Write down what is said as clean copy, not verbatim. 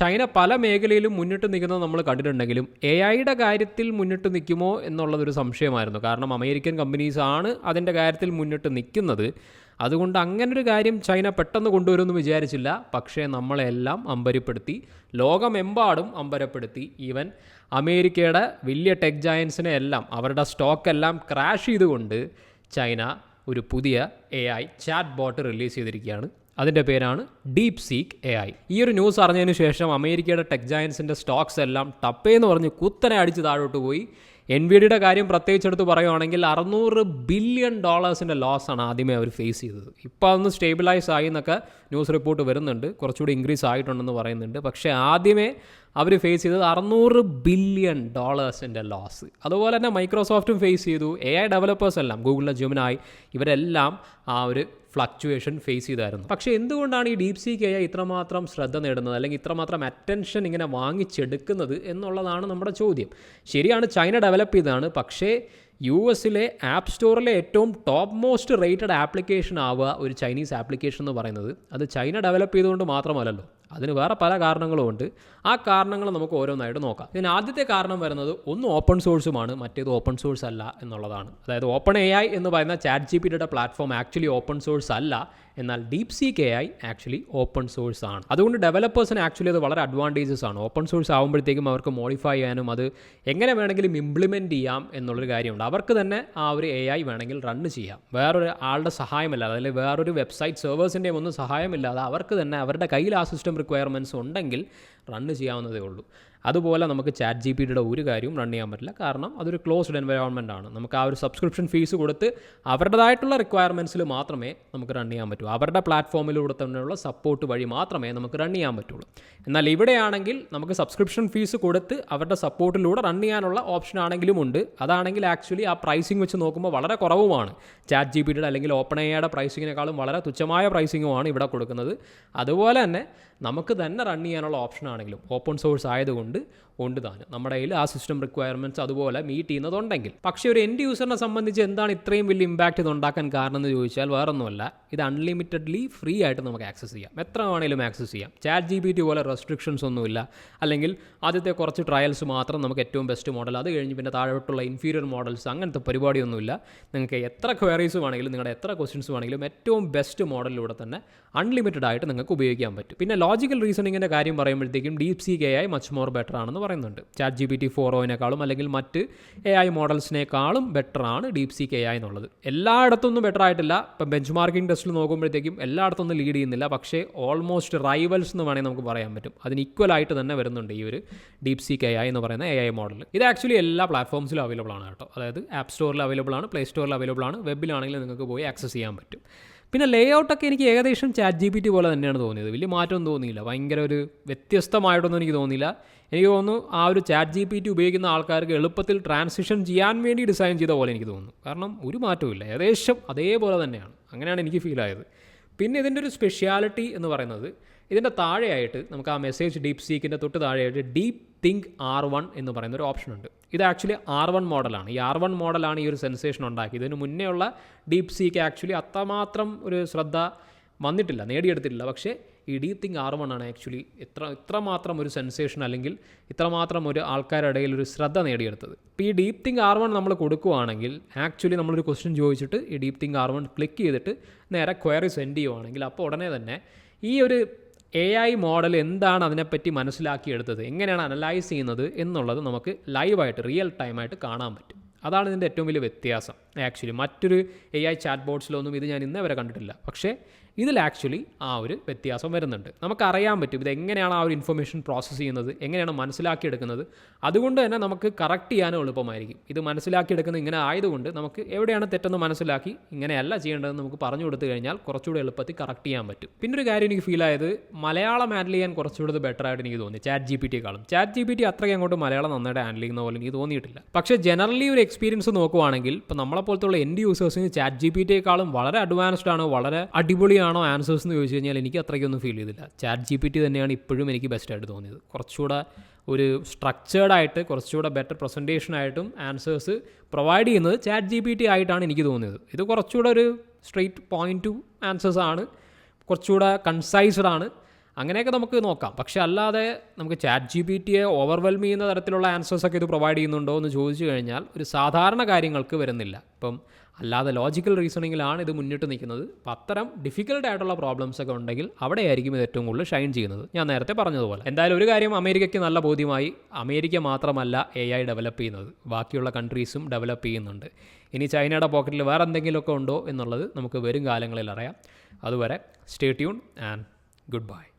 China പല മേഖലയിലും മുന്നിട്ട് നിൽക്കുന്നത് നമ്മൾ കണ്ടിട്ടുണ്ടെങ്കിലും AI-യുടെ കാര്യത്തിൽ മുന്നിട്ട് നിൽക്കുമോ എന്നുള്ളതൊരു സംശയമായിരുന്നു. കാരണം അമേരിക്കൻ കമ്പനീസാണ് അതിൻ്റെ കാര്യത്തിൽ മുന്നിട്ട് നിൽക്കുന്നത്. അതുകൊണ്ട് അങ്ങനൊരു കാര്യം ചൈന പെട്ടെന്ന് കൊണ്ടുവരുമെന്ന് വിചാരിച്ചില്ല. പക്ഷേ നമ്മളെല്ലാം അമ്പരപ്പെടുത്തി, ലോകമെമ്പാടും അമ്പരപ്പെടുത്തി. ഈവൻ അമേരിക്കയുടെ വലിയ ടെക് ജയൻസിനെ എല്ലാം അവരുടെ സ്റ്റോക്കെല്ലാം ക്രാഷ് ചെയ്തുകൊണ്ട് ചൈന ഒരു പുതിയ AI ചാറ്റ് ബോട്ട് റിലീസ് ചെയ്തിരിക്കുകയാണ്. അതിൻ്റെ പേരാണ് DeepSeek AI. ഈ ഒരു ന്യൂസ് അറിഞ്ഞതിന് ശേഷം അമേരിക്കയുടെ ടെക് ജയൻസിൻ്റെ സ്റ്റോക്സ് എല്ലാം ടപ്പേന്ന് പറഞ്ഞ് കുത്തനെ അടിച്ച് താഴോട്ട് പോയി. NVIDIAയുടെ കാര്യം പ്രത്യേകിച്ചെടുത്ത് പറയുകയാണെങ്കിൽ $600 ബില്യൺ ലോസാണ് ആദ്യമേ അവർ ഫേസ് ചെയ്തത്. ഇപ്പോൾ അതൊന്ന് സ്റ്റേബിലൈസ് ആയി എന്നൊക്കെ ന്യൂസ് റിപ്പോർട്ട് വരുന്നുണ്ട്, കുറച്ചുകൂടി ഇൻക്രീസ് ആയിട്ടുണ്ടെന്ന് പറയുന്നുണ്ട്. പക്ഷേ ആദ്യമേ അവർ ഫേസ് ചെയ്തത് $600 ബില്യൺ ലോസ്. അതുപോലെ തന്നെ മൈക്രോസോഫ്റ്റും ഫേസ് ചെയ്തു. AI ഡെവലപ്പേഴ്സ് എല്ലാം, ഗൂഗിളിലെ ജെമിനായി, ഇവരെല്ലാം ആ ഒരു ഫ്ലക്ച്വേഷൻ ഫേസ് ചെയ്തായിരുന്നു. പക്ഷേ എന്തുകൊണ്ടാണ് ഈ DeepSeek AI ഇത്രമാത്രം ശ്രദ്ധ നേടുന്നത്, അല്ലെങ്കിൽ ഇത്രമാത്രം അറ്റൻഷൻ ഇങ്ങനെ വാങ്ങിച്ചെടുക്കുന്നത് എന്നുള്ളതാണ് നമ്മുടെ ചോദ്യം. ശരിയാണ്, ചൈന ഡെവലപ്പ് ചെയ്തതാണ്. പക്ഷേ US-ലെ ആപ്പ് സ്റ്റോറിലെ ഏറ്റവും ടോപ്പ് മോസ്റ്റ് റേറ്റഡ് ആപ്ലിക്കേഷൻ ആവുക ഒരു ചൈനീസ് ആപ്ലിക്കേഷൻ എന്ന് പറയുന്നത് അത് ചൈന ഡെവലപ്പ് ചെയ്തുകൊണ്ട് മാത്രമല്ലല്ലോ. അതിന് വേറെ പല കാരണങ്ങളും ഉണ്ട്. ആ കാരണങ്ങൾ നമുക്ക് ഓരോന്നായിട്ട് നോക്കാം. ഇതിന് ആദ്യത്തെ കാരണം വരുന്നത് ഒന്ന് ഓപ്പൺ സോഴ്സുമാണ്, മറ്റേത് ഓപ്പൺ സോഴ്സ് അല്ല എന്നുള്ളതാണ്. അതായത് ഓപ്പൺ AI എന്ന് പറയുന്ന ChatGPTയുടെ പ്ലാറ്റ്ഫോം ആക്ച്വലി ഓപ്പൺ സോഴ്സ് അല്ല, എന്നാൽ DeepSeek AI actually open source ആണ്. അതുകൊണ്ട് ഡെവലപ്പേഴ്സിന് ആക്ച്വലി അത് വളരെ അഡ്വാൻറ്റേജസ് ആണ്. ഓപ്പൺ സോഴ്സ് ആകുമ്പോഴത്തേക്കും അവർക്ക് മോഡിഫൈ ചെയ്യാനും അത് എങ്ങനെ വേണമെങ്കിലും ഇംപ്ലിമെൻറ്റ് ചെയ്യാം എന്നുള്ളൊരു കാര്യമുണ്ട്. അവർക്ക് തന്നെ ആ ഒരു AI വേണമെങ്കിൽ റൺ ചെയ്യാം, വേറൊരു ആളുടെ സഹായമില്ലാതെ, അല്ലെങ്കിൽ വേറൊരു വെബ്സൈറ്റ് സെർവേഴ്സിൻ്റെയും ഒന്നും സഹായമില്ലാതെ അവർക്ക് തന്നെ അവരുടെ കയ്യിൽ ആ സിസ്റ്റം റിക്വയർമെൻറ്റ്സ് ഉണ്ടെങ്കിൽ റൺ ചെയ്യാവുന്നതേ ഉള്ളൂ. അതുപോലെ നമുക്ക് ChatGPTയുടെ ഒരു കാര്യവും റൺ ചെയ്യാൻ പറ്റില്ല, കാരണം അതൊരു ക്ലോസ്ഡ് എൻവയോൺമെൻ്റ് ആണ്. നമുക്ക് ആ ഒരു സബ്സ്ക്രിപ്ഷൻ ഫീസ് കൊടുത്ത് അവരുടേതായിട്ടുള്ള റിക്വയർമെൻറ്റ്സിൽ മാത്രമേ നമുക്ക് റൺ ചെയ്യാൻ പറ്റൂ. അവരുടെ പ്ലാറ്റ്ഫോമിലൂടെ തന്നെയുള്ള സപ്പോർട്ട് വഴി മാത്രമേ നമുക്ക് റൺ ചെയ്യാൻ പറ്റുള്ളൂ. എന്നാൽ ഇവിടെയാണെങ്കിൽ നമുക്ക് സബ്സ്ക്രിപ്ഷൻ ഫീസ് കൊടുത്ത് അവരുടെ സപ്പോർട്ടിലൂടെ റൺ ചെയ്യാനുള്ള ഓപ്ഷൻ ആണെങ്കിലും ഉണ്ട്. അതാണെങ്കിൽ ആക്ച്വലി ആ പ്രൈസിങ് വെച്ച് നോക്കുമ്പോൾ വളരെ കുറവുമാണ്. ChatGPTയുടെ അല്ലെങ്കിൽ OpenAIയുടെ പ്രൈസിങ്ങിനേക്കാളും വളരെ തുച്ഛമായ പ്രൈസിങ്ങുമാണ് ഇവിടെ കൊടുക്കുന്നത്. അതുപോലെ തന്നെ നമുക്ക് തന്നെ റൺ ചെയ്യാനുള്ള ഓപ്ഷൻ ആണെങ്കിലും ഓപ്പൺ സോഴ്സ് ആയതുകൊണ്ട് താനും നമ്മുടെ കയ്യിൽ ആ സിസ്റ്റം റിക്വയർമെൻറ്റ്സ് അതുപോലെ മീറ്റ് ചെയ്യുന്നതുണ്ടെങ്കിൽ. പക്ഷേ ഒരു എൻഡ് യൂസറിനെ സംബന്ധിച്ച് എന്താണ് ഇത്രയും വലിയ ഇമ്പാക്റ്റ് ഇത് ഉണ്ടാക്കാൻ കാരണം എന്ന് ചോദിച്ചാൽ വേറൊന്നുമല്ല, ഇത് അൺലിമിറ്റഡ്ലി ഫ്രീ ആയിട്ട് നമുക്ക് ആക്സസ് ചെയ്യാം, എത്ര വേണമെങ്കിലും ആക്സസ് ചെയ്യാം. ChatGPT പോലെ റെസ്ട്രിക്ഷൻസ് ഒന്നുമില്ല, അല്ലെങ്കിൽ ആദ്യത്തെ കുറച്ച് ട്രയൽസ് മാത്രം നമുക്ക് ഏറ്റവും ബെസ്റ്റ് മോഡൽ, അത് കഴിഞ്ഞ് പിന്നെ താഴോട്ടുള്ള ഇൻഫീരിയർ മോഡൽസ്, അങ്ങനത്തെ പരിപാടിയൊന്നുമില്ല. നിങ്ങൾക്ക് എത്ര ക്വയറീസ് വേണമെങ്കിലും, നിങ്ങളുടെ എത്ര ക്വസ്റ്റ്യൻസ് വേണമെങ്കിലും ഏറ്റവും ബെസ്റ്റ് മോഡലിലൂടെ തന്നെ അൺലിമിറ്റഡ് ആയിട്ട് നിങ്ങൾക്ക് ഉപയോഗിക്കാൻ പറ്റും. പിന്നെ ലോജിക്കൽ റീസണിങ്ങിൻ്റെ കാര്യം പറയുമ്പോഴത്തേക്കും DeepSeek AI much more better ആണെന്ന് പറയുന്നുണ്ട്. ChatGPT 4.0-നേക്കാളും അല്ലെങ്കിൽ മറ്റ് AI മോഡൽസിനേക്കാളും ബെറ്റർ ആണ് DeepSeek AI എന്നുള്ളത്. എല്ലായിടത്തൊന്നും ബെറ്റർ ആയിട്ടില്ല. ഇപ്പം ബെഞ്ച് മാർക്കിംഗ് ടെസ്റ്റിൽ നോക്കുമ്പോഴത്തേക്കും എല്ലായിടത്തൊന്നും ലീഡ് ചെയ്യുന്നില്ല. പക്ഷേ ഓൾമോസ്റ്റ് റൈവൽസ് എന്ന് വേണമെങ്കിൽ നമുക്ക് പറയാൻ പറ്റും. അതിന് ഈക്വൽ ആയിട്ട് തന്നെ വരുന്നുണ്ട് ഈ ഒരു DeepSeek AI എന്ന് പറയുന്ന AI മോഡൽ. ഇത് ആക്ച്വലി എല്ലാ പ്ലാറ്റ്ഫോംസിലും അവൈലബിൾ ആണ് കേട്ടോ. അതായത് ആപ്പ് സ്റ്റോറിൽ അവൈലബിൾ ആണ്, പ്ലേ സ്റ്റോറിൽ അവൈലബിൾ ആണ്, വെബിലാണെങ്കിൽ നിങ്ങൾക്ക് പോയി ആക്സസ് ചെയ്യാൻ പറ്റും. പിന്നെ ലേഔട്ടൊക്കെ എനിക്ക് ഏകദേശം ChatGPT പോലെ തന്നെയാണ് തോന്നിയത്. വലിയ മാറ്റമൊന്നും തോന്നിയില്ല, ഭയങ്കര ഒരു വ്യത്യസ്തമായിട്ടൊന്നും എനിക്ക് തോന്നിയില്ല. എനിക്ക് തോന്നുന്നു ആ ഒരു ChatGPT ഉപയോഗിക്കുന്ന ആൾക്കാർക്ക് എളുപ്പത്തിൽ ട്രാൻസിഷൻ ചെയ്യാൻ വേണ്ടി ഡിസൈൻ ചെയ്ത പോലെ എനിക്ക് തോന്നുന്നു. കാരണം ഒരു മാറ്റവും ഏകദേശം അതേപോലെ തന്നെയാണ്. അങ്ങനെയാണ് എനിക്ക് ഫീൽ ആയത്. പിന്നെ ഇതിൻ്റെ ഒരു സ്പെഷ്യാലിറ്റി എന്ന് പറയുന്നത്, ഇതിൻ്റെ താഴെയായിട്ട് നമുക്ക് ആ മെസ്സേജ് DeepSeekൻ്റെ തൊട്ട് താഴെയായിട്ട് DeepThink R1 എന്ന് പറയുന്ന ഒരു ഓപ്ഷൻ ഉണ്ട്. ഇത് ആക്ച്വലി R1 മോഡലാണ്. ഈ R1 മോഡലാണ് ഈ ഒരു സെൻസേഷൻ ഉണ്ടാക്കിയത്. ഇതിന് മുന്നേ ഉള്ള DeepSeek ആക്ച്വലി അത്രമാത്രം ഒരു ശ്രദ്ധ വന്നിട്ടില്ല, നേടിയെടുത്തിട്ടില്ല. പക്ഷേ ഈ DeepThink R1 ആണ് ആക്ച്വലി ഇത്രമാത്രം ഒരു സെൻസേഷൻ, അല്ലെങ്കിൽ ഇത്രമാത്രം ഒരു ആൾക്കാരുടെ ഇടയിൽ ഒരു ശ്രദ്ധ നേടിയെടുത്തത്. ഇപ്പോൾ ഈ DeepThink R1 നമ്മൾ കൊടുക്കുകയാണെങ്കിൽ ആക്ച്വലി നമ്മളൊരു ക്വസ്റ്റ്യൻ ചോദിച്ചിട്ട് ഈ DeepThink R1 ക്ലിക്ക് ചെയ്തിട്ട് നേരെ ക്വയറി സെൻഡ് ചെയ്യുവാണെങ്കിൽ അപ്പോൾ ഉടനെ തന്നെ ഈ ഒരു AI മോഡൽ എന്താണ് അതിനെപ്പറ്റി മനസ്സിലാക്കിയെടുത്തത്, എങ്ങനെയാണ് അനലൈസ് ചെയ്യുന്നത് എന്നുള്ളത് നമുക്ക് ലൈവായിട്ട് റിയൽ ടൈമായിട്ട് കാണാൻ പറ്റും. അതാണ് ഇതിൻ്റെ ഏറ്റവും വലിയ വ്യത്യാസം. ആക്ച്വലി മറ്റൊരു AI ചാറ്റ് ബോട്ട്സിലൊന്നും ഇത് ഞാൻ ഇന്നേ വരെ കണ്ടിട്ടില്ല. പക്ഷേ ഇതിൽ ആക്ച്വലി ആ ഒരു വ്യത്യാസം വരുന്നുണ്ട്. നമുക്കറിയാൻ പറ്റും ഇതെങ്ങനെയാണ് ആ ഒരു ഇൻഫർമേഷൻ പ്രോസസ്സ് ചെയ്യുന്നത്, എങ്ങനെയാണ് മനസ്സിലാക്കിയെടുക്കുന്നത്. അതുകൊണ്ട് തന്നെ നമുക്ക് കറക്റ്റ് ചെയ്യാനും എളുപ്പമായിരിക്കും. ഇത് മനസ്സിലാക്കിയെടുക്കുന്നത് ഇങ്ങനെ ആയതുകൊണ്ട് നമുക്ക് എവിടെയാണ് തെറ്റെന്ന് മനസ്സിലാക്കി ഇങ്ങനെയല്ല ചെയ്യേണ്ടതെന്ന് നമുക്ക് പറഞ്ഞു കൊടുത്തു കഴിഞ്ഞാൽ കുറച്ചുകൂടി എളുപ്പത്തിൽ കറക്റ്റ് ചെയ്യാൻ പറ്റും. പിന്നെ ഒരു കാര്യം എനിക്ക് ഫീൽ ആയത്, മലയാളം ഹാൻഡിൽ ചെയ്യാൻ കുറച്ചുകൂടി ബെറ്റർ ആയിട്ട് എനിക്ക് തോന്നി ChatGPT-യേക്കാളും. ChatGPT അത്രയ്ക്ക് അങ്ങോട്ട് മലയാളം നന്നായിട്ട് ഹാൻഡിൽ ചെയ്യുന്ന പോലെ എനിക്ക് തോന്നിയിട്ടില്ല. പക്ഷേ ജനറലി ഒരു എക്സ്പീരിയൻസ് നോക്കുവാണെങ്കിൽ ഇപ്പോൾ നമ്മളെപ്പോലത്തുള്ള എൻഡ് യൂസേഴ്സിന് ChatGPT-യേക്കാളും വളരെ അഡ്വാൻസ്ഡ് ആണ്, വളരെ അടിപൊളിയാണോ ആൻസേഴ്സ് എന്ന് ചോദിച്ചു കഴിഞ്ഞാൽ എനിക്ക് അത്രയ്ക്കൊന്നും ഫീൽ ചെയ്തില്ല. ChatGPT തന്നെയാണ് ഇപ്പോഴും എനിക്ക് ബെസ്റ്റായിട്ട് തോന്നിയത്. കുറച്ചുകൂടെ ഒരു സ്ട്രക്ചേർഡായിട്ട്, കുറച്ചുകൂടെ ബെറ്റർ പ്രസൻറ്റേഷനായിട്ടും ആൻസേഴ്സ് പ്രൊവൈഡ് ചെയ്യുന്നത് ChatGPT ആയിട്ടാണ് എനിക്ക് തോന്നിയത്. ഇത് കുറച്ചുകൂടെ ഒരു സ്ട്രെയിറ്റ് പോയിൻറ്റ് ടു ആൻസേഴ്സ് ആണ്, കുറച്ചുകൂടെ കൺസൈസ്ഡ് ആണ്. അങ്ങനെയൊക്കെ നമുക്ക് നോക്കാം. പക്ഷേ അല്ലാതെ നമുക്ക് ChatGPTയെ ഓവർവെൽം ചെയ്യുന്ന തരത്തിലുള്ള ആൻസേഴ്സൊക്കെ ഇത് പ്രൊവൈഡ് ചെയ്യുന്നുണ്ടോ എന്ന് ചോദിച്ചു കഴിഞ്ഞാൽ ഒരു സാധാരണ കാര്യങ്ങൾക്ക് വരുന്നില്ല. ഇപ്പം അല്ലാതെ ലോജിക്കൽ റീസണിങ്ങിലാണ് ഇത് മുന്നിട്ട് നിൽക്കുന്നത്. അപ്പം അത്തരം ഡിഫിക്കൽട്ട് ആയിട്ടുള്ള പ്രോബ്ലംസ് ഒക്കെ ഉണ്ടെങ്കിൽ അവിടെയായിരിക്കും ഇത് ഏറ്റവും കൂടുതൽ ഷൈൻ ചെയ്യുന്നത്, ഞാൻ നേരത്തെ പറഞ്ഞതുപോലെ. എന്തായാലും ഒരു കാര്യം അമേരിക്കയ്ക്ക് നല്ല ബോധ്യമായി, അമേരിക്ക മാത്രമല്ല AI ഡെവലപ്പ് ചെയ്യുന്നത്, ബാക്കിയുള്ള കൺട്രീസും ഡെവലപ്പ് ചെയ്യുന്നുണ്ട്. ഇനി ചൈനയുടെ പോക്കറ്റിൽ വേറെ എന്തെങ്കിലുമൊക്കെ ഉണ്ടോ എന്നുള്ളത് നമുക്ക് വരും കാലങ്ങളിൽ അറിയാം. അതുവരെ stay tune and good bye.